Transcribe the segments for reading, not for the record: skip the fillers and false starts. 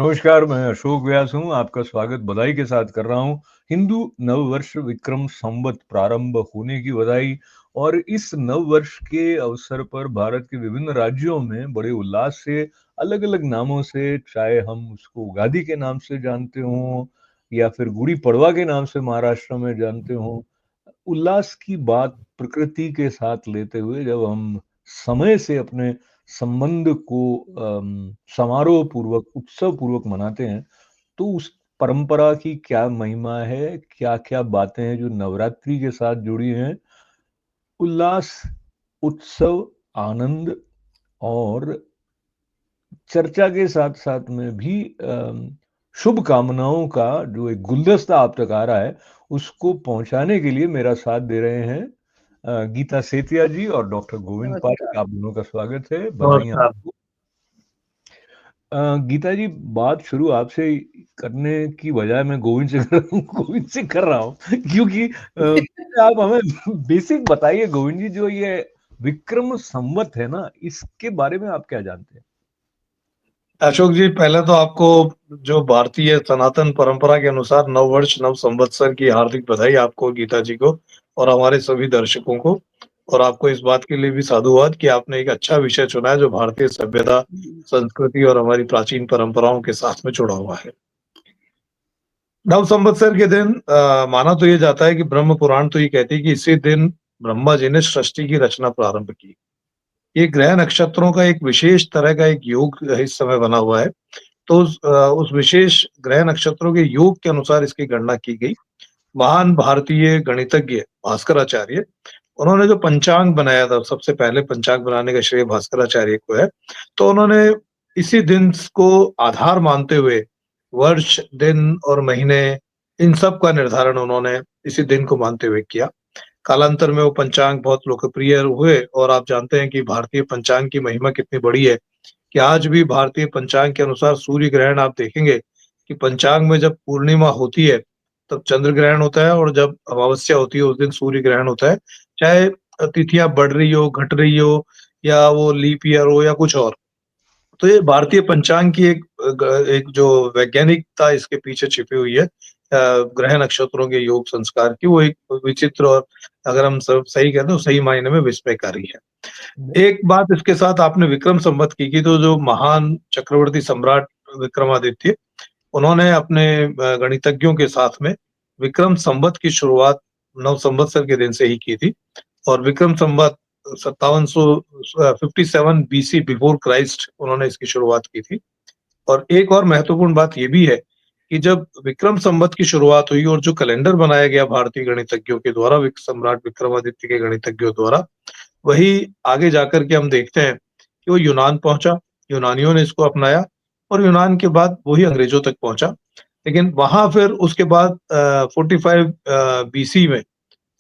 नमस्कार, मैं अशोक व्यास हूँ। आपका स्वागत बधाई के साथ कर रहा हूँ। हिंदू नववर्ष विक्रम संवत प्रारंभ होने की बधाई। और इस नववर्ष के अवसर पर भारत के विभिन्न राज्यों में बड़े उल्लास से अलग-अलग नामों से, चाहे हम उसको उगादी के नाम से जानते हों या फिर गुड़ी पड़वा के नाम से महाराष्ट्र में जानते हों, उल्लास की बात प्रकृति के साथ लेते हुए जब हम समय से अपने संबंध को समारोह पूर्वक, उत्सव पूर्वक मनाते हैं, तो उस परंपरा की क्या महिमा है, क्या-क्या बातें हैं जो नवरात्रि के साथ जुड़ी हैं। उल्लास, उत्सव, आनंद और चर्चा के साथ-साथ में भी शुभकामनाओं का जो एक गुलदस्ता आप तक आ रहा है, उसको पहुँचाने के लिए मेरा साथ दे रहे हैं गीता सेतिया जी और डॉक्टर गोविंद नमस्कार। पाठक। आप दोनों का स्वागत है, बधाइयाँ नमस्कार। आपको। गीता जी, बात शुरू आपसे करने की बजाय मैं गोविंद से कर रहा हूँ गोविंद से कर रहा हूँ क्योंकि आप हमें बेसिक बताइए गोविंद जी, जो ये विक्रम संवत है ना, इसके बारे में आप क्या जानते हैं? अशोक जी, पहले तो आपको जो भारतीय सनातन परंपरा के अनुसार नववर्ष, नव संवत्सर की हार्दिक बधाई आपको, गीता जी को और हमारे सभी दर्शकों को। और आपको इस बात के लिए भी साधुवाद कि आपने एक अच्छा विषय चुना है जो भारतीय सभ्यता, संस्कृति और हमारी प्राचीन परंपराओं के साथ में जुड़ा हुआ है। नव संवत्सर के दिन माना तो ये जाता है कि ब्रह्म पुराण तो ये कहती है कि इसी दिन ब्रह्मा जी ने सृष्टि की रचना प्रारंभ की। ये ग्रह नक्षत्रों का एक विशेष तरह का एक योग इस समय बना हुआ है। तो उस विशेष ग्रह नक्षत्रों के योग के अनुसार इसकी गणना की गई। महान भारतीय गणितज्ञ भास्कराचार्य, उन्होंने जो पंचांग बनाया था, सबसे पहले पंचांग बनाने का श्रेय भास्कराचार्य को है। तो उन्होंने इसी दिन को आधार मानते हुए वर्ष, दिन और महीने, इन सब का निर्धारण उन्होंने इसी दिन को मानते हुए किया। कालांतर में वो पंचांग बहुत लोकप्रिय हुए और आप जानते हैं कि भारतीय पंचांग की महिमा कितनी बड़ी है कि आज भी भारतीय पंचांग के अनुसार सूर्य ग्रहण आप देखेंगे कि पंचांग में जब पूर्णिमा होती है तब चंद्र ग्रहण होता है और जब अमावस्या होती है उस दिन सूर्य ग्रहण होता है। चाहे तिथियां बढ़ रही हो, घट रही हो या वो लीप ईयर हो या कुछ और। तो ये भारतीय पंचांग की एक जो वैज्ञानिकता इसके पीछे छिपी हुई है, ग्रह नक्षत्रों के योग संस्कार की, वो एक विचित्र और अगर हम सब सही कहते हैं तो सही मायने में विस्मयकारी है। एक बात इसके साथ आपने विक्रम संवत की तो जो महान चक्रवर्ती सम्राट विक्रमादित्य, उन्होंने अपने गणितज्ञों के साथ में विक्रम संवत की शुरुआत नव संवत्सर के दिन से ही की थी। और Vikram Samvat 5757 BC before Christ उन्होंने इसकी शुरुआत की थी। और एक और महत्वपूर्ण बात ये भी है कि जब विक्रम संवत की शुरुआत हुई और जो कैलेंडर बनाया गया भारतीय गणितज्ञों के द्वारा, सम्राट विक्रमादित्य के गणितज्ञों द्वारा, वही आगे जाकर के हम देखते हैं कि वो यूनान पहुंचा, यूनानियों ने इसको अपनाया और यूनान के बाद वही अंग्रेजों तक पहुंचा। लेकिन वहां फिर उसके बाद 45 बीसी में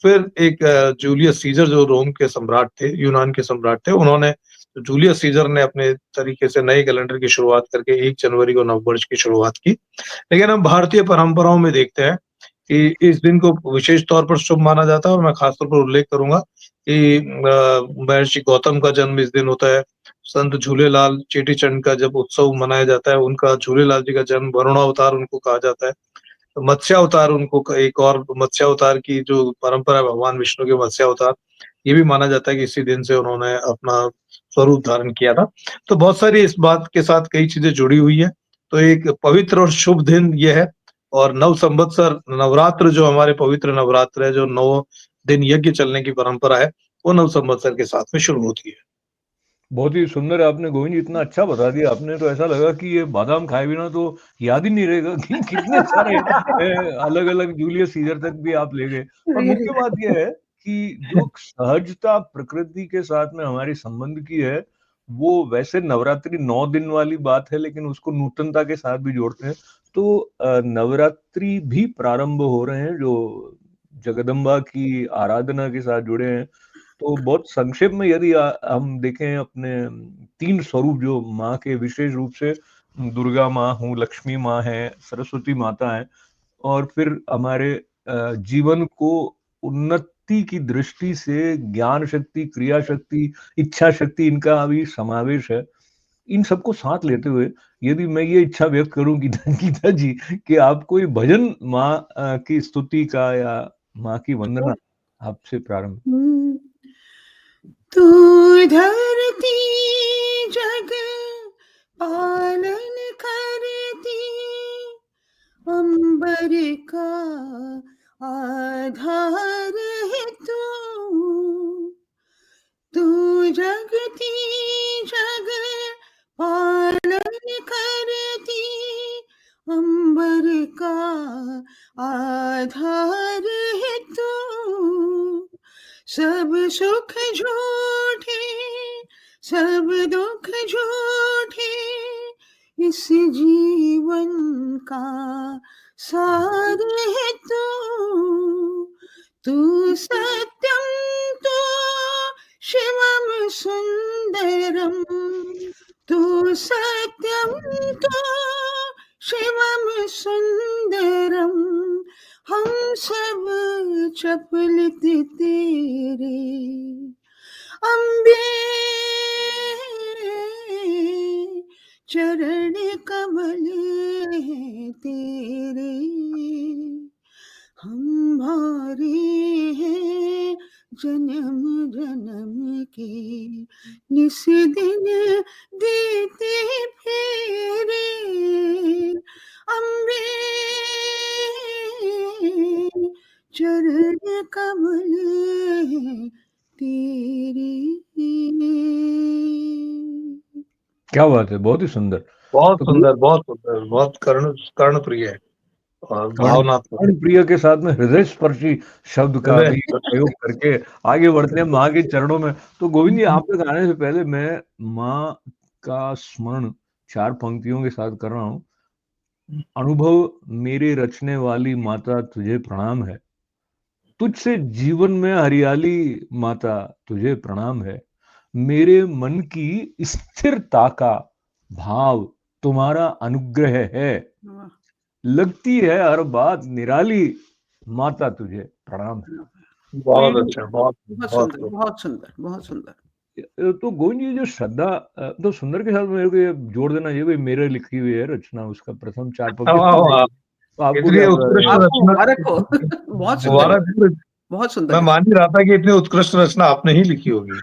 फिर एक जूलियस सीजर जो रोम के सम्राट थे, यूनान के सम्राट थे, उन्होंने, जूलियस सीजर ने अपने तरीके से नए कैलेंडर की शुरुआत करके 1 जनवरी को नववर्ष की शुरुआत की। लेकिन हम भारतीय परंपराओं में देखते हैं कि इस दिन को विशेष तौर पर शुभ माना जाता है और मैं खासतौर पर उल्लेख करूंगा कि महर्षि गौतम का जन्म इस दिन होता है। संत झूलेलाल चेटी चंड का जब उत्सव मनाया जाता है, उनका झूलेलाल जी का जन्म, वरुणावतार उनको कहा जाता है। मत्स्यावतार उनको एक और मत्स्यावतार की जो परंपरा है, भगवान विष्णु के मत्स्यावतार, ये भी माना जाता है कि इसी दिन से उन्होंने अपना स्वरूप धारण किया था। तो बहुत सारी इस बात के साथ कई चीजें जुड़ी हुई है। तो एक पवित्र और शुभ दिन ये है। और नव संवत्सर नवरात्र, जो हमारे पवित्र नवरात्र है, जो 9 दिन यज्ञ चलने की परंपरा है, वो नव संवत्सर के साथ में शुरू होती है। बहुत ही सुंदर है आपने गोविंद जी, इतना अच्छा बता दिया आपने, तो ऐसा लगा कि ये बादाम खाए बिना तो याद ही नहीं रहेगा कि कितने सारे अलग-अलग जूलियस सीजर तक भी आप ले गए। और मुख्य बात ये है कि जो सहजता प्रकृति के साथ में हमारी संबंध की है, वो वैसे नवरात्रि 9 दिन वाली बात है, लेकिन उसको नूतनता के साथ भी जोड़ते हैं। तो नवरात्रि भी प्रारंभ हो रहे हैं जो जगदम्बा की आराधना के साथ जुड़े हैं। तो बहुत संक्षेप में यदि हम देखें अपने 3 स्वरूप जो माँ के विशेष रूप से दुर्गा माँ हूँ, लक्ष्मी माँ है, सरस्वती माता है और फिर हमारे जीवन को उन्नति की दृष्टि से ज्ञान शक्ति, क्रिया शक्ति, इच्छा शक्ति, इनका भी समावेश है। इन सबको साथ लेते हुए यदि मैं ये इच्छा व्यक्त करूँ गीता गीता जी कि आप कोई भजन माँ की स्तुति का या माँ की वंदना आपसे प्रारंभ। हम्म। तू धरती जग पालन करती, अंबर का आधार है तू जगती जग पालन करती, अंबर का आधार है तू। सब सुख झूठे, सब दुख झूठे, इस जीवन का सार है तू सत्यम तो शिवम सुंदरम, तू सत्यम तो शिवम सुंदरम, हम सब चपलित तेरे अम्बे चरण कमल हैं तेरे, हम भारे हैं जन्म जन्म के, निस दिन देते फेरे अम्बे चरण कमल हैं तेरे। क्या बात है, बहुत ही सुंदर। बहुत तो सुंदर, बहुत सुंदर, बहुत कर्णप्रिय है और भावनात्मक। कर्णप्रिय के साथ में हृदय स्पर्शी शब्द का भी प्रयोग करके आगे बढ़ते हैं माँ के चरणों में। तो गोविंद जी, आप तक आने से पहले मैं माँ का स्मरण 4 पंक्तियों के साथ कर रहा हूँ। अनुभव मेरे रचने वाली माता तुझे प्रणाम है, तुझसे जीवन में हरियाली माता तुझे प्रणाम है, मेरे मन की स्थिरता का भाव तुम्हारा अनुग्रह है, लगती है हर बात निराली माता तुझे प्रणाम है। बहुत अच्छा, बहुत बहुत बहुत सुंदर, बहुत सुंदर, बहुत सुंदर। तो गोविंद जी, जो श्रद्धा तो सुंदर के साथ मेरे को ये जोड़ देना चाहिए भाई, मेरे लिखी हुई है रचना, उसका प्रथम 4 पंक्ति तो आपको इतनी क्या उत्कृष्ट आपको रचना मुबारक हो। बहुत सुंदर, मुबारक। बहुत सुंदर मैं है। मान ही रहा था कि इतनी उत्कृष्ट रचना आपने ही लिखी होगी।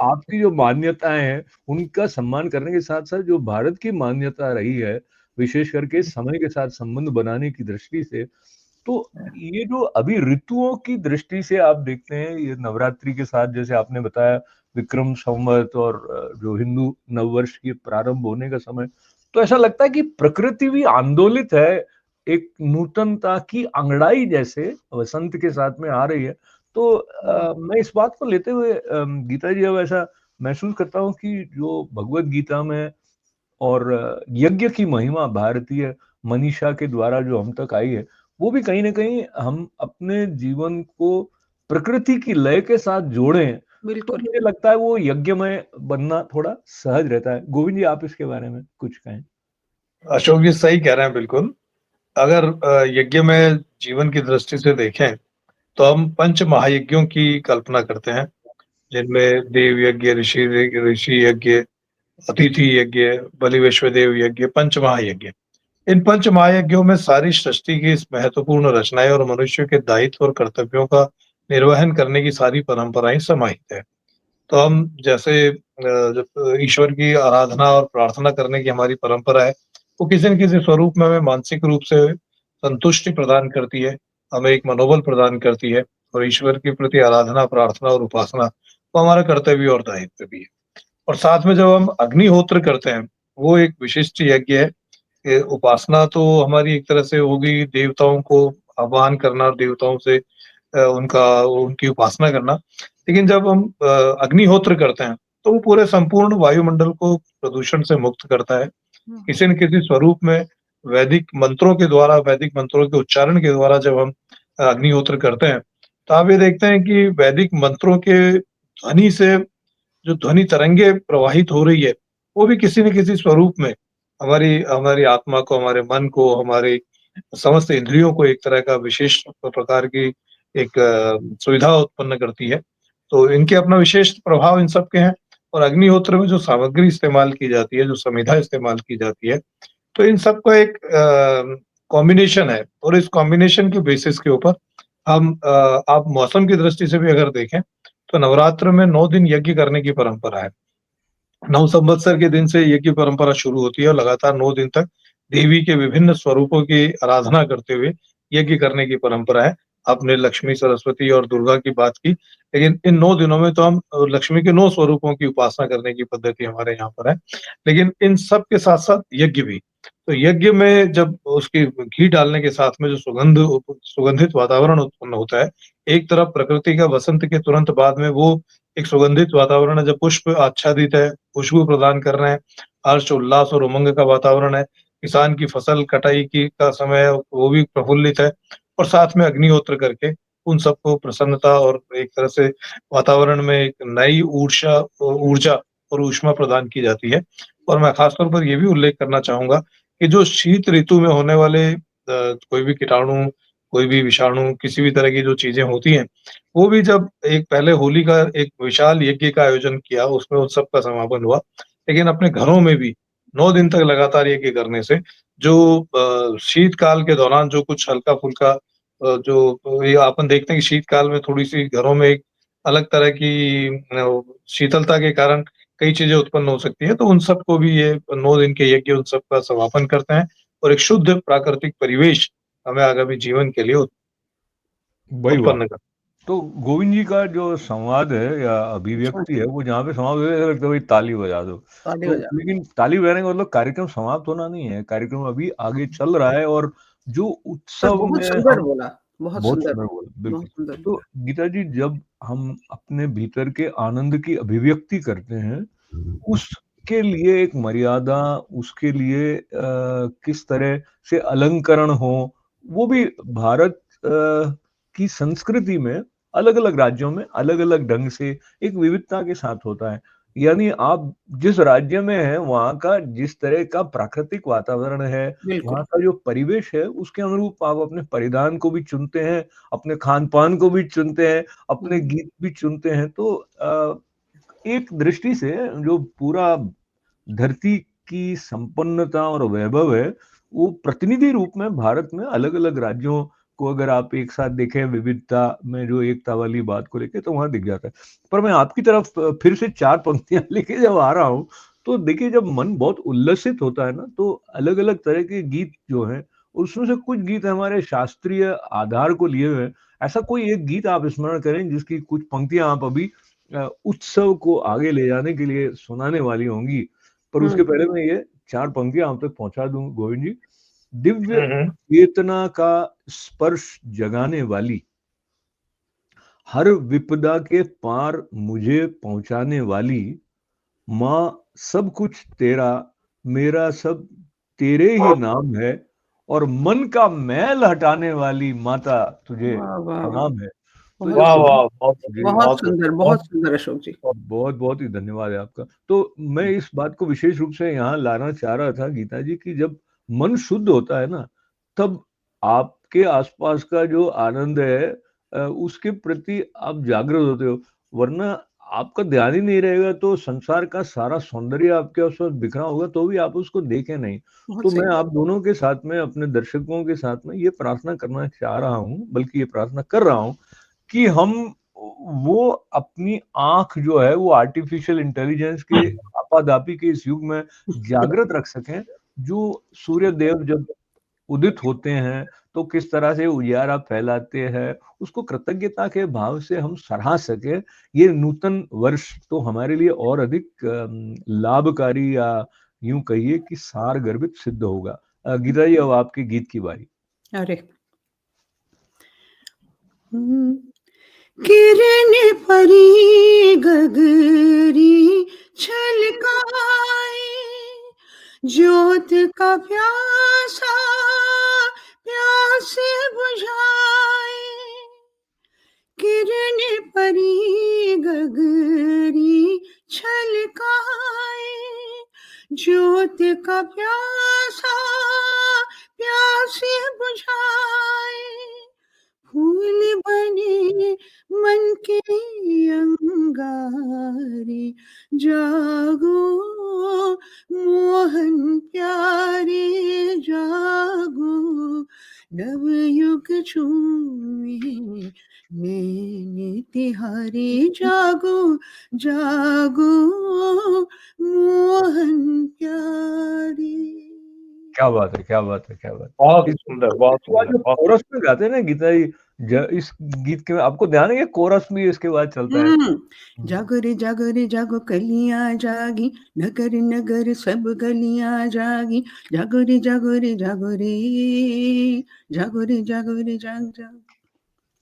आपकी जो मान्यताएं हैं उनका सम्मान करने के साथ साथ जो भारत की मान्यता रही है, विशेष करके समय के साथ संबंध बनाने की दृष्टि से, तो ये जो अभी ऋतुओं की दृष्टि से आप देखते हैं, ये नवरात्रि के साथ जैसे आपने बताया विक्रम संवत और जो हिंदू नववर्ष के प्रारंभ होने का समय, तो ऐसा लगता है कि प्रकृति भी आंदोलित है, एक नूतनता की अंगड़ाई जैसे वसंत के साथ में आ रही है। तो मैं इस बात को लेते हुए गीता जी अब ऐसा महसूस करता हूँ कि जो भगवत गीता में और यज्ञ की महिमा भारतीय मनीषा के द्वारा जो हम तक आई है, वो भी कहीं न कहीं हम अपने जीवन को प्रकृति की लय के साथ जोड़ें, तो बिल्कुल। मुझे लगता है वो यज्ञमय बनना थोड़ा सहज रहता है। गोविंद जी, आप इसके बारे में कुछ कहें? अशोक जी सही कह रहे हैं बिल्कुल। अगर यज्ञ में जीवन की दृष्टि से देखें, तो हम पंच महायज्ञों की कल्पना करते हैं, जिनमें देव यज्ञ, ऋषि यज्ञ, अतिथि यज्ञ, बलि विश्वदेव यज्ञ, पंच महायज्ञ। इन पंच महायज्ञों में सारी सृष्टि की इस महत्वपूर्ण रचनाएं और मनुष्य के दायित्व और कर्तव्यों का निर्वहन करने की सारी परंपराएं समाहित है। तो हम जैसे जब ईश्वर की आराधना और प्रार्थना करने की हमारी परंपरा है, वो किसी न किसी स्वरूप में हमें मानसिक रूप से संतुष्टि प्रदान करती है, हमें एक मनोबल प्रदान करती है, और ईश्वर के प्रति आराधना, प्रार्थना और उपासना वो हमारा कर्तव्य और दायित्व भी है। और साथ में जब हम अग्निहोत्र करते हैं, वो एक विशिष्ट यज्ञ है। उपासना तो हमारी एक तरह से होगी, देवताओं को आह्वान करना और देवताओं से उनकी उपासना करना। लेकिन जब हम अग्निहोत्र करते हैं, तो वो पूरे संपूर्ण वायुमंडल को प्रदूषण से मुक्त करता है। किसी न किसी स्वरूप में वैदिक मंत्रों के द्वारा, वैदिक मंत्रों के उच्चारण के द्वारा जब हम अग्निहोत्र करते हैं, तो आप ये देखते हैं कि वैदिक मंत्रों के ध्वनि से जो ध्वनि तरंगे प्रवाहित हो रही है, वो भी किसी न किसी स्वरूप में हमारी हमारी आत्मा को, हमारे मन को, हमारे समस्त इंद्रियों को एक तरह का विशेष प्रकार की एक सुविधा उत्पन्न करती है। तो इनके अपना विशेष प्रभाव इन सब के हैं। और अग्निहोत्र में जो सामग्री इस्तेमाल की जाती है, जो संविधा इस्तेमाल की जाती है, तो इन सब का एक कॉम्बिनेशन है और इस कॉम्बिनेशन के बेसिस के ऊपर हम आप मौसम की दृष्टि से भी अगर देखें, तो नवरात्र में 9 दिन यज्ञ करने की परंपरा है। नव संवत्सर के दिन से यज्ञ परंपरा शुरू होती है और लगातार 9 दिन तक देवी के विभिन्न स्वरूपों की आराधना करते हुए यज्ञ करने की परंपरा है। आपने लक्ष्मी, सरस्वती और दुर्गा की बात की, लेकिन इन 9 दिनों में तो हम लक्ष्मी के 9 स्वरूपों की उपासना करने की पद्धति हमारे यहाँ पर है। लेकिन इन सब के साथ-साथ यज्ञ भी। तो यज्ञ में जब उसकी घी डालने के साथ में जो सुगंधित वातावरण उत्पन्न होता है, एक तरफ प्रकृति का वसंत के तुरंत बाद में वो एक सुगंधित वातावरण है, जब पुष्प आच्छादित है, खुशबू प्रदान कर रहे हैं, हर्ष, उल्लास और उमंग का वातावरण है, किसान की फसल कटाई की का समय है, वो भी प्रफुल्लित है और साथ में अग्निहोत्र करके उन सबको प्रसन्नता और एक तरह से वातावरण में एक नई ऊर्जा और ऊष्मा प्रदान की जाती है। और मैं खास तौर पर ये भी उल्लेख करना चाहूँगा कि जो शीत ऋतु में होने वाले कोई भी कीटाणु, कोई भी विषाणु, किसी भी तरह की जो चीज़ें होती हैं, वो भी जब एक पहले होली का एक विशाल यज्ञ का आयोजन किया, उसमें उन सब का समापन हुआ। लेकिन अपने घरों में भी 9 दिन तक लगातार यज्ञ करने से जो शीतकाल के दौरान जो कुछ हल्का-फुल्का ये अपन देखते हैं कि शीतकाल में थोड़ी-सी घरों में एक अलग तरह की शीतलता के कारण कई चीज़ें उत्पन्न हो सकती हैं, तो उन सबको भी ये 9 दिन के यज्ञ उन सब का समापन करते हैं और एक शुद्ध प्राकृतिक परिवेश हमें आगामी जीवन के लिए भाई वाह! उत्पन्न कर तो गोविंद जी का जो संवाद है या अच्छा, अभिव्यक्ति है वो जहाँ पे समाप्त हो जाए ऐसा लगता है भाई ताली बजा दो। ताली तो बजा लेकिन ताली बजाने का मतलब कार्यक्रम समाप्त होना नहीं है, कार्यक्रम अभी आगे चल रहा है और जो पर उत्सव बहुत में सुंदर हम बोला, बहुत बहुत सुंदर, सुंदर बोला, बहुत बिल्कुल। सुंदर तो बोला। गीता जी जब हम अपने भीतर के आनंद की अभिव्यक्ति करते हैं, उसके लिए एक मर्यादा, उसके लिए किस तरह से अलंकरण हो, वो भी भारत की संस्कृति में अलग-अलग राज्यों में अलग-अलग ढंग से एक विविधता के साथ होता है। यानी आप जिस राज्य में हैं, वहाँ का जिस तरह का प्राकृतिक वातावरण है, वहाँ बिल्कुल। का जो परिवेश है, उसके अनुरूप आप अपने परिधान को भी चुनते हैं, अपने खान-पान को भी चुनते हैं, अपने हुँ, गीत भी चुनते हैं। तो एक दृष्टि से जो पूरा धरती की संपन्नता और वैभव है, वो प्रतिनिधि रूप में भारत में अलग-अलग राज्यों को अगर आप एक साथ देखें विविधता में जो एकता वाली बात को लेके तो वहाँ दिख जाता है। पर मैं आपकी तरफ फिर से 4 पंक्तियाँ लेके जब आ रहा हूँ, तो देखिए जब मन बहुत उल्लसित होता है ना, तो अलग-अलग तरह के गीत जो हैं, उसमें से कुछ गीत हमारे शास्त्रीय आधार को लिए हुए हैं। ऐसा कोई एक गीत आप स्मरण करें जिसकी कुछ पंक्तियाँ आप अभी उत्सव को आगे ले जाने के लिए सुनाने वाली होंगी। पर उसके हुँ, पहले मैं ये 4 पंक्तियाँ आप तक पहुँचा दूँ गोविंद जी। दिव्य हुँ, हुँ। चेतना का स्पर्श जगाने वाली, हर विपदा के पार मुझे पहुँचाने वाली, माँ सब कुछ तेरा, मेरा सब तेरे ही नाम है और मन का मैल हटाने वाली माता तुझे वाह, वाह, वाह! प्रणाम है। तो बहुत वाह, जब सुंदर, वाह! बहुत जी। बढ़िया, बहुत बहुत सुंदर, बढ़िया, बहुत बहुत सुंदर अशोक जी। बहुत-बहुत ही धन्यवाद है आपका। तो मैं इस बात को विशेष रूप से यहाँ लाना चाह रहा था गीता जी कि जब मन शुद्ध होता है ना, तब आपके आस-पास का जो आनंद है उसके प्रति आप जागृत होते हो। वरना आपका ध्यान ही नहीं रहेगा तो संसार का सारा सौंदर्य आपके आस-पास बिखरा होगा तो भी आप उसको देखें नहीं। बहुत तो सही मैं बात। आप दोनों के साथ में, अपने दर्शकों के साथ में ये प्रार्थना करना चाह रहा हूँ, बल्कि ये प्रार्थना कर रहा हूँ कि हम वो अपनी आँख जो है वो आर्टिफ़िशियल इंटेलिजेंस के आपाधापी के इस युग में जागृत रख सकें, जो सूर्य देव जब उदित होते हैं, तो किस तरह से उजियारा फैलाते हैं, उसको कृतज्ञता के भाव से हम सराह सकें। ये नूतन वर्ष तो हमारे लिए और अधिक लाभकारी या यूँ कहिए कि सार गर्भित सिद्ध होगा। गीता जी अब आपके गीत की बारी। अरे! हुँ। किरण परी गगरी छलकाए, ज्योत का प्यासा प्यास बुझाए। किरण परी गगरी छलकाए, ज्योत का प्यासा प्यास बुझाए। फूल बने मन के अंगारे, जागो मोहन प्यारे जागो, नवयुग झूमे नैन तिहारे, जागो जागो मोहन प्यारे। क्या बात है, क्या बात है, क्या बात है। बहुत इस सुंदर, बहुत इसके बाद सुंदर, जो बहुत कोरस में गाते हैं ना गीता जी, इस गीत के आपको ध्यान है कि कोरस भी इसके बाद चलता है? जागो रे जागो रे जागो कलियां जागी, नगर नगर सब गलियां जागी, जागो रे जागो रे जागो रे, जागो रे जागो रे जाग जाग।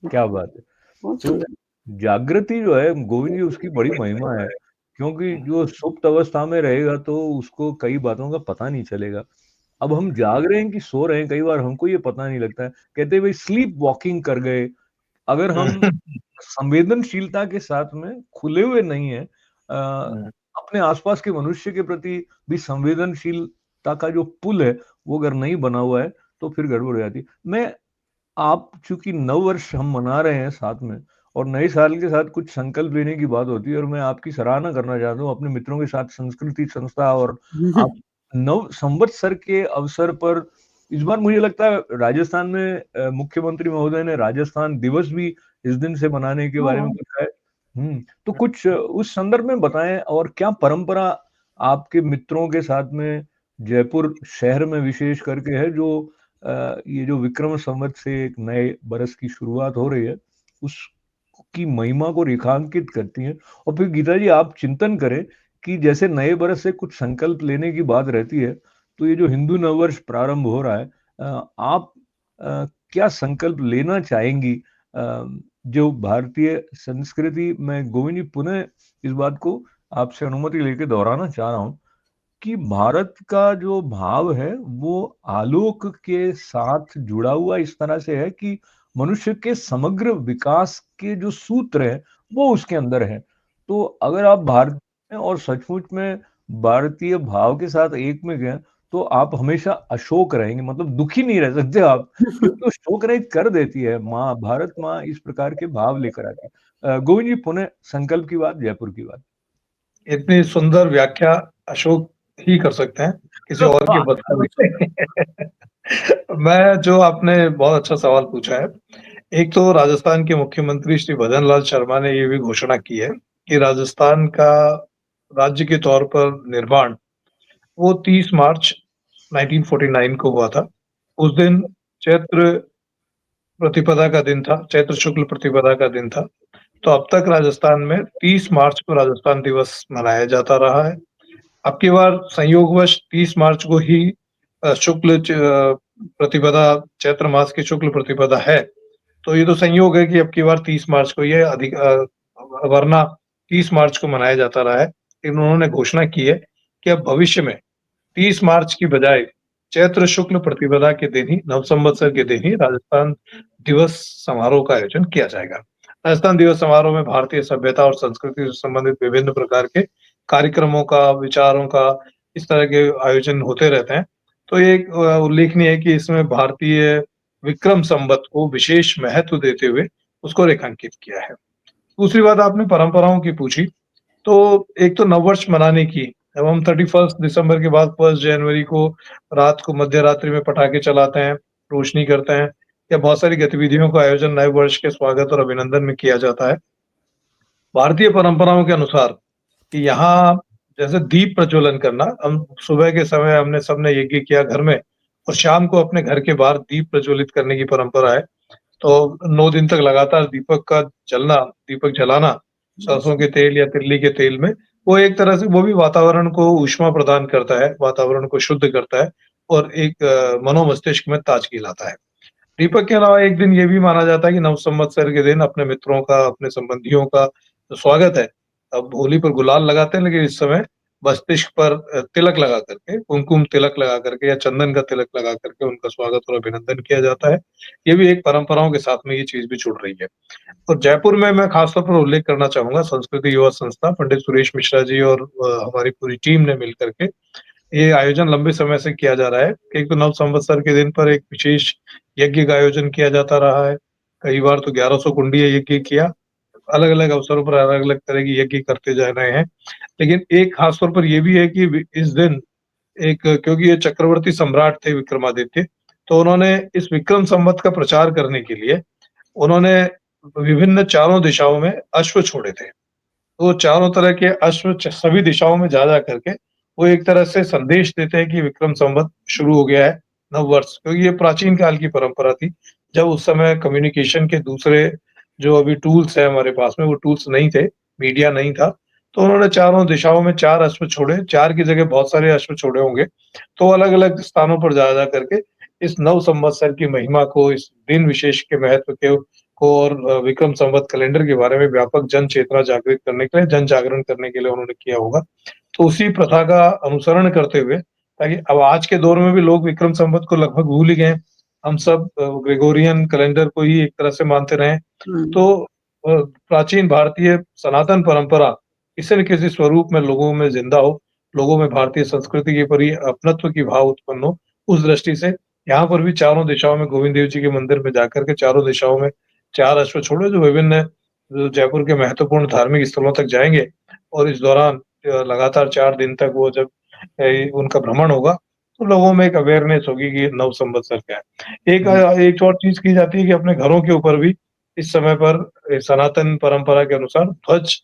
क्या बात है। बहुत तो सुंदर। जागृति जो है गोविंद जी, उसकी बड़ी महिमा है, क्योंकि जो सुप्त अवस्था में रहेगा तो उसको कई बातों का पता नहीं चलेगा। अब हम जाग रहे हैं कि सो रहे हैं, कई बार हमको ये पता नहीं लगता है। कहते हैं भाई स्लीप वॉकिंग कर गए। अगर हम संवेदनशीलता के साथ में खुले हुए नहीं है, अपने आसपास के मनुष्य के प्रति भी संवेदनशीलता का जो पुल है वो अगर नहीं बना हुआ है तो फिर गड़बड़ हो जाती है। मैं आप चूंकि नववर्ष हम मना रहे हैं साथ में, और नए साल के साथ कुछ संकल्प लेने की बात होती है, और मैं आपकी सराहना करना चाहता हूँ अपने मित्रों के साथ संस्कृति संस्था, और आप नव संवत्सर के अवसर पर इस बार मुझे लगता है राजस्थान में मुख्यमंत्री महोदय ने राजस्थान दिवस भी इस दिन से मनाने के बारे में हाँ। कुछ है। तो कुछ उस संदर्भ में बताएं, और क्या परंपरा आपके मित्रों के साथ में जयपुर शहर में विशेष करके है, जो ये जो विक्रम संवत से एक नए बरस की शुरुआत हो रही है उसकी महिमा को रेखांकित करती है। और फिर गीता जी आप चिंतन करें कि जैसे नए बरस से कुछ संकल्प लेने की बात रहती है, तो ये जो हिंदू नववर्ष प्रारंभ हो रहा है, आप क्या संकल्प लेना चाहेंगी? जो भारतीय संस्कृति में गोविंद जी, पुनः इस बात को आपसे अनुमति लेके दोहराना चाह रहा हूँ कि भारत का जो भाव है वो आलोक के साथ जुड़ा हुआ इस तरह से है कि मनुष्य के समग्र विकास के जो सूत्र है वो उसके अंदर है। तो अगर आप भारत में और सचमुच में भारतीय भाव के साथ एक में गए तो आप हमेशा अशोक रहेंगे, मतलब दुखी नहीं रह सकते आप, क्योंकि वो शोक रहित कर देती है माँ, भारत माँ इस प्रकार के भाव लेकर आती है। गोविंद जी, पुनः संकल्प की बात, जयपुर की बात। इतनी सुंदर व्याख्या अशोक ही कर सकते हैं, किसी और के बस का विषय नहीं है। मैं जो आपने बहुत अच्छा सवाल पूछा है। एक तो राजस्थान के मुख्यमंत्री श्री भजन लाल शर्मा ने ये भी घोषणा की है कि राजस्थान का राज्य के तौर पर निर्माण वो 30 मार्च 1949 को हुआ था। उस दिन चैत्र प्रतिपदा का दिन था, चैत्र शुक्ल प्रतिपदा का दिन था। तो अब तक राजस्थान में 30 मार्च को राजस्थान दिवस मनाया जाता रहा है। अब की बार संयोगवश 30 मार्च को ही शुक्ल प्रतिपदा, चैत्र मास की शुक्ल प्रतिपदा है। तो ये तो संयोग है कि अब की बार 30 मार्च को ये वरना 30 मार्च को मनाया जाता रहा है। लेकिन उन्होंने घोषणा की है कि अब भविष्य में 30 मार्च की बजाय चैत्र शुक्ल प्रतिपदा के दिन ही, नव संवत्सर के दिन ही राजस्थान दिवस समारोह का आयोजन किया जाएगा। राजस्थान दिवस समारोह में भारतीय सभ्यता और संस्कृति से संबंधित विभिन्न प्रकार के कार्यक्रमों का, विचारों का, इस तरह के आयोजन होते रहते हैं। तो ये उल्लेखनीय है कि इसमें भारतीय विक्रम संवत को विशेष महत्व देते हुए उसको रेखांकित किया है। दूसरी बात आपने परंपराओं की पूछी, तो एक तो नववर्ष मनाने की, अब हम 31 दिसंबर के बाद 1 जनवरी को रात को मध्य रात्रि में पटाखे चलाते हैं, रोशनी करते हैं, या बहुत सारी गतिविधियों का आयोजन नए वर्ष के स्वागत और अभिनंदन में किया जाता है। भारतीय परंपराओं के अनुसार कि यहाँ जैसे दीप प्रज्वलन करना, हम सुबह के समय हमने सबने यज्ञ किया घर में, और शाम को अपने घर के बाहर दीप प्रज्वलित करने की परंपरा है। तो 9 दिन तक लगातार दीपक का जलना, दीपक जलाना सरसों के तेल या तिल्ली के तेल में, वो एक तरह से वो भी वातावरण को ऊष्मा प्रदान करता है, वातावरण को शुद्ध करता है, और एक मनोमस्तिष्क में ताजगी लाता है। दीपक के अलावा एक दिन ये भी माना जाता है कि नव संवत्सर के दिन अपने मित्रों का, अपने संबंधियों का जो स्वागत है, अब होली पर गुलाल लगाते हैं, लेकिन इस समय मस्तिष्क पर तिलक लगा करके, कुमकुम तिलक लगा करके या चंदन का तिलक लगा करके उनका स्वागत और अभिनंदन किया जाता है। ये भी एक परंपराओं के साथ में ये चीज भी जुड़ रही है। और जयपुर में मैं खासतौर पर उल्लेख करना चाहूंगा, संस्कृति युवा संस्था पंडित सुरेश मिश्रा जी और हमारी पूरी टीम ने मिलकर के ये आयोजन लंबे समय से किया जा रहा है। एक तो नव संवत्सर के दिन पर एक विशेष यज्ञ का आयोजन किया जाता रहा है। कई बार तो 1100 कुंडीय यज्ञ किया, अलग-अलग अवसरों पर अलग-अलग तरह की यज्ञ करते जा रहे हैं। लेकिन एक खास तौर पर ये भी है कि इस दिन एक, क्योंकि ये चक्रवर्ती सम्राट थे विक्रमादित्य, तो उन्होंने इस विक्रम संवत का प्रचार करने के लिए उन्होंने विभिन्न चारों दिशाओं में अश्व छोड़े थे। तो चारों तरह के अश्व सभी दिशाओं में जा करके वो एक तरह से संदेश देते हैं कि विक्रम संवत शुरू हो गया है, नववर्ष। क्योंकि ये प्राचीन काल की परंपरा थी, जब उस समय कम्युनिकेशन के दूसरे जो अभी टूल्स है हमारे पास में, वो टूल्स नहीं थे, मीडिया नहीं था, तो उन्होंने चारों दिशाओं में 4 अश्व छोड़े, 4 की जगह बहुत सारे अश्व छोड़े होंगे। तो अलग-अलग स्थानों पर जा करके इस नव संवत्सर की महिमा को, इस दिन विशेष के महत्व को और विक्रम संवत कैलेंडर के बारे में व्यापक जन चेतना जागृत करने के लिए, जन जागरण करने के लिए उन्होंने किया होगा। तो उसी प्रथा का अनुसरण करते हुए, ताकि अब आज के दौर में भी लोग विक्रम संवत को लगभग भूल ही गए। हम सब ग्रेगोरियन कैलेंडर को ही एक तरह से मानते रहे। तो प्राचीन भारतीय सनातन परंपरा किसी न किसी स्वरूप में लोगों में जिंदा हो, लोगों में भारतीय संस्कृति के प्रति अपनत्व की भाव उत्पन्न हो। उस दृष्टि से यहाँ पर भी चारों दिशाओं में गोविंद देव जी के मंदिर में जाकर के चारों दिशाओं में 4 अश्व छोड़े, जो विभिन्न जो जयपुर के महत्वपूर्ण धार्मिक स्थलों तक जाएँगे, और इस दौरान लगातार 4 दिन तक वो जब उनका भ्रमण होगा, तो लोगों में एक अवेयरनेस होगी कि नव संवत्सर क्या है। एक और चीज़ की जाती है कि अपने घरों के ऊपर भी इस समय पर सनातन परंपरा के अनुसार ध्वज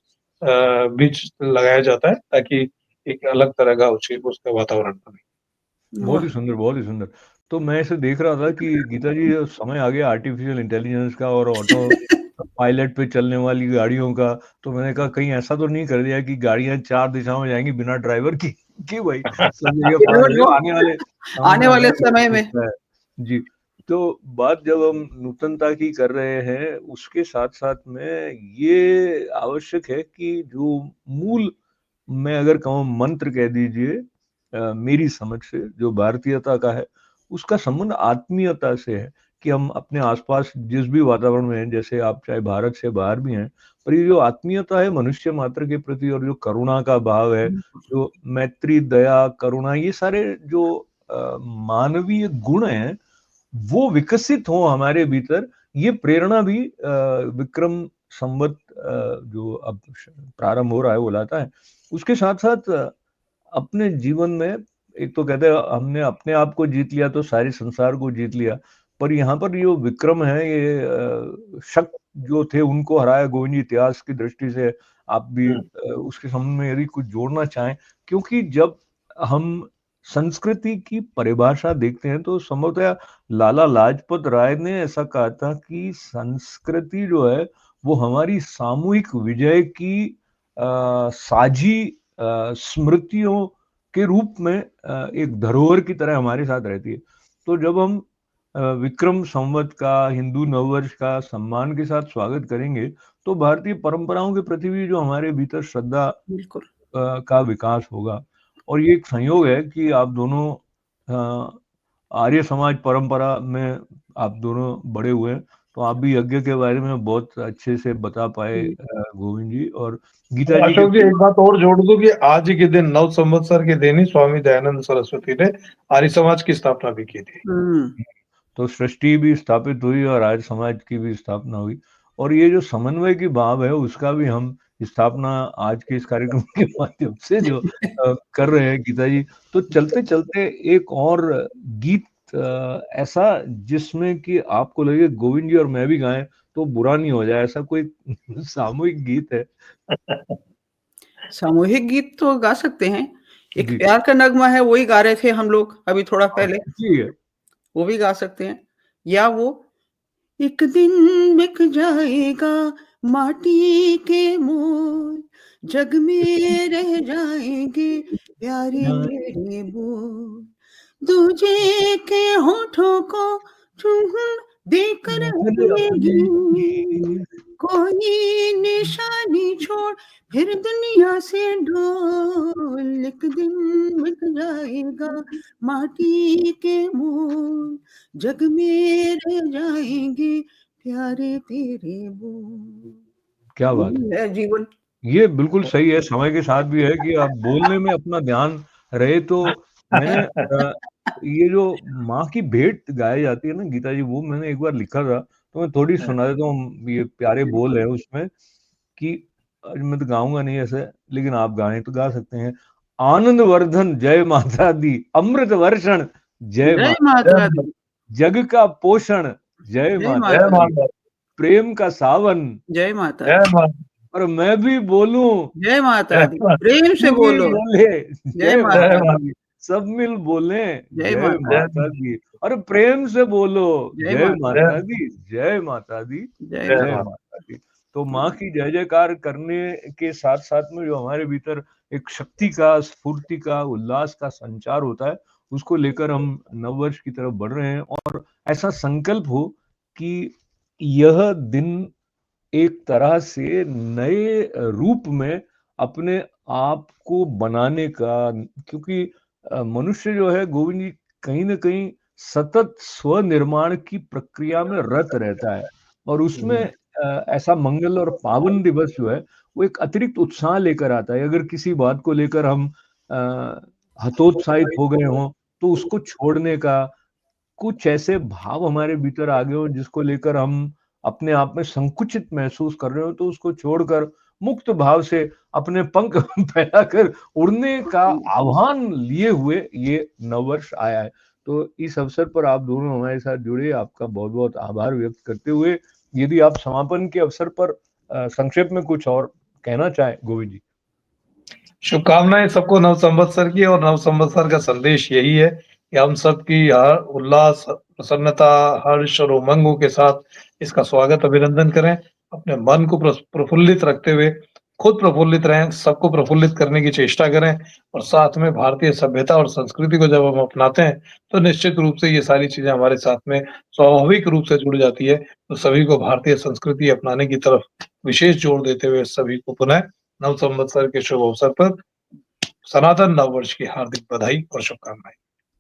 भी लगाया जाता है, ताकि एक अलग तरह का उसका वातावरण बने। बहुत ही सुंदर, बहुत ही सुंदर। तो मैं ऐसे देख रहा था कि गीता जी, समय आ गया आर्टिफिशियल इंटेलिजेंस का और ऑटो पायलट पे चलने वाली गाड़ियों का। तो मैंने कहा कहीं ऐसा तो नहीं कर दिया कि गाड़ियां 4 दिशाओं में जाएंगी बिना ड्राइवर की कि भाई सब जगह You never फायर know, आने आने वाले वाले समय में। है। जी। तो बात जब हम नूतनता की कर रहे हैं, उसके साथ-साथ में ये आवश्यक है कि जो मूल, मैं अगर कहूँ मंत्र कह दीजिए, मेरी समझ से जो भारतीयता का है, उसका संबंध आत्मीयता से है कि हम अपने आसपास जिस भी वातावरण में हैं, जैसे आप चाहे भारत से बाहर भी हैं, पर ये जो आत्मीयता है मनुष्य मात्र के प्रति और जो करुणा का भाव है, जो मैत्री, दया, करुणा, ये सारे जो मानवीय गुण हैं, वो विकसित हो हमारे भीतर, ये प्रेरणा भी विक्रम संवत जो अब प्रारंभ हो रहा है वो लाता है। उसके साथ-साथ अपने जीवन में, एक तो कहते हैं हमने अपने आप को जीत लिया तो सारे संसार को जीत लिया, पर यहाँ पर जो विक्रम है ये शक जो थे उनको हराया गोविंद जी, इतिहास की दृष्टि से आप भी उसके संबंध में यदि कुछ जोड़ना चाहें, क्योंकि जब हम संस्कृति की परिभाषा देखते हैं तो संभवतः लाला लाजपत राय ने ऐसा कहा था कि संस्कृति जो है वो हमारी सामूहिक विजय की साझी स्मृतियों के रूप में एक धरोहर की तरह हमारे साथ रहती है। तो जब हम विक्रम संवत का, हिंदू नववर्ष का सम्मान के साथ स्वागत करेंगे, तो भारतीय परंपराओं के प्रति भी जो हमारे भीतर श्रद्धा बिल्कुल। का विकास होगा। और ये एक संयोग है कि आप दोनों आर्य समाज परंपरा में आप दोनों बड़े हुए हैं, तो आप भी यज्ञ के बारे में बहुत अच्छे से बता पाए गोविंद जी। और गीता जी के अशोक जी, एक बात और जोड़ दूं कि आज ही के दिन नव संवत्सर के दिन ही स्वामी दयानंद सरस्वती ने आर्य समाज की स्थापना भी की थी। तो सृष्टि भी स्थापित हुई और आर्य समाज की भी स्थापना हुई, और ये जो समन्वय की भाव है उसका भी हम स्थापना आज के इस कार्यक्रम के माध्यम से जो कर रहे हैं गीता जी। तो चलते चलते एक और गीत ऐसा जिसमें कि आपको लगे गोविंद जी और मैं भी गाएं तो बुरा नहीं हो जाए, ऐसा कोई सामूहिक गीत है? सामूहिक गीत तो गा सकते हैं। एक जी प्यार का नगमा है, वही गा रहे थे हम लोग अभी थोड़ा पहले, जी है। वो भी गा सकते हैं। या वो एक दिन बिक जाएगा माटी के मोल, जग में रह जाएंगे प्यारे तेरे बोल, दूजे के होठों को चुम्बन देकर हंसेगी, कोई निशानी छोड़ फिर दुनिया से डोल, एक दिन मिट जाएगा माटी के मोल, जग में रह जाएंगे प्यारे तेरे बोल। क्या बात है, है जीवन। ये बिल्कुल सही है, समय के साथ भी है कि आप बोलने में अपना ध्यान रहे। तो मैंने ये जो माँ की भेंट गाई जाती है ना गीता जी, वो मैंने एक बार लिखा था, तो मैं थोड़ी सुना देता हूँ। ये प्यारे बोल है उसमें कि मैं तो गाऊंगा नहीं ऐसे, लेकिन आप गाएं तो गा सकते हैं। आनंद वर्धन जय माता दी, अमृत वर्षण जय जय माता, माता जय दी, जग का पोषण जय जय माता जय माता दी, दी, माता प्रेम का सावन जय माता जय दी, माता और मैं भी बोलूं जय माता जय दी, माता प्रेम से तू भी बोलो, बोले जय जय जय माता माता दी, माता दी, सब मिल बोले जय जय माता जय दी, माता दी, और प्रेम से बोलो जय जय माता दी, माता दी, जय माता दी, जय जय जय माता माता माता दी। तो माँ की जय जयकार करने के साथ साथ में जो हमारे भीतर एक शक्ति का, स्फूर्ति का, उल्लास का संचार होता है, उसको लेकर हम नववर्ष की तरफ बढ़ रहे हैं। और ऐसा संकल्प हो कि यह दिन एक तरह से नए रूप में अपने आप को बनाने का, क्योंकि मनुष्य जो है गोविंद जी, कहीं ना कहीं सतत स्वनिर्माण की प्रक्रिया में रत रहता है, और उसमें ऐसा मंगल और पावन दिवस जो है वो एक अतिरिक्त उत्साह लेकर आता है। अगर किसी बात को लेकर हम हतोत्साहित हो गए हों, तो उसको छोड़ने का, कुछ ऐसे भाव हमारे भीतर आ गए हो जिसको लेकर हम अपने आप में संकुचित महसूस कर रहे हो, तो उसको छोड़कर मुक्त भाव से अपने पंख फैलाकर उड़ने का आह्वान लिए हुए ये नववर्ष आया है। तो इस अवसर पर आप दोनों हमारे साथ जुड़े, आपका बहुत बहुत आभार व्यक्त करते हुए, यदि आप समापन के अवसर पर संक्षेप में कुछ और कहना चाहें गोविंद जी। शुभकामनाएं सबको नव संवत्सर की। और नव संवत्सर का संदेश यही है कि हम सबकी हर उल्लास, प्रसन्नता, हर्ष और उमंगों के साथ इसका स्वागत, अभिनंदन करें। अपने मन को प्रफुल्लित रखते हुए खुद प्रफुल्लित रहें, सबको प्रफुल्लित करने की चेष्टा करें। और साथ में भारतीय सभ्यता और संस्कृति को जब हम अपनाते हैं तो निश्चित रूप से ये सारी चीजें हमारे साथ में स्वाभाविक रूप से जुड़ जाती है। तो सभी को भारतीय संस्कृति अपनाने की तरफ विशेष जोर देते हुए सभी को पुनः नव संवत्सर के शुभ अवसर पर सनातन नववर्ष की हार्दिक बधाई और शुभकामनाएं।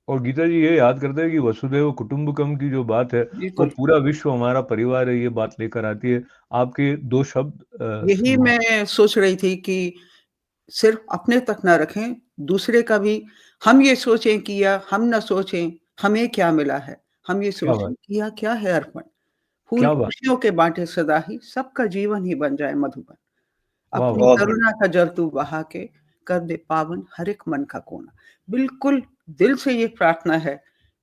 और गीता जी ये याद करते हैं कि वसुधैव कुटुंबकम की जो बात है, वो बिल्कुल। पूरा विश्व हमारा परिवार है, ये बात लेकर आती है। आपके दो शब्द यही मैं सोच रही थी कि सिर्फ अपने तक ना रखें, दूसरे का भी हम ये सोचें कि या हम ना सोचें, हमें क्या मिला है? हम ये क्या बात, सोचें कि यह क्या है अर्पण? फूल क्या बात, खुशियों के बाँटे सदा ही, सबका जीवन ही बन जाए मधुबन। वाह अपनी वाह, बहुत बढ़िया। करुणा का जल तू बहा के, कर दे पावन हर एक मन का कोना। बिल्कुल दिल से ये प्रार्थना है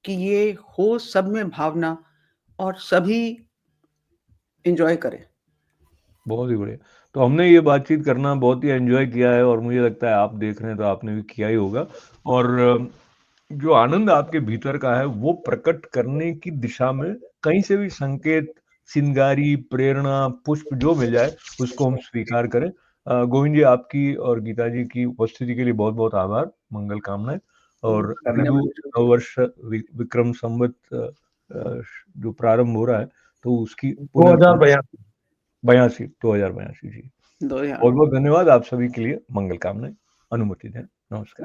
कि ये हो सब में भावना और सभी एन्जॉय करें। बहुत ही बढ़िया। तो हमने ये बातचीत करना बहुत ही एंजॉय किया है, और मुझे लगता है आप देख रहे हैं तो आपने भी किया ही होगा। और जो आनंद आपके भीतर का है वो प्रकट करने की दिशा में कहीं से भी संकेत, सिंगारी, प्रेरणा, पुष्प जो मिल जाए उसको हम स्वीकार करें। गोविंद जी, आपकी और गीता जी की उपस्थिति के लिए बहुत बहुत आभार, मंगल कामनाएं। और हिंदू धन्यवाद। नववर्ष विक्रम संवत जो प्रारंभ हो रहा है, तो उसकी पुनः 2042। 2082 जी। 2000 बहुत बहुत धन्यवाद आप सभी के लिए, मंगल कामनाएं। अनुमति दें, नमस्कार।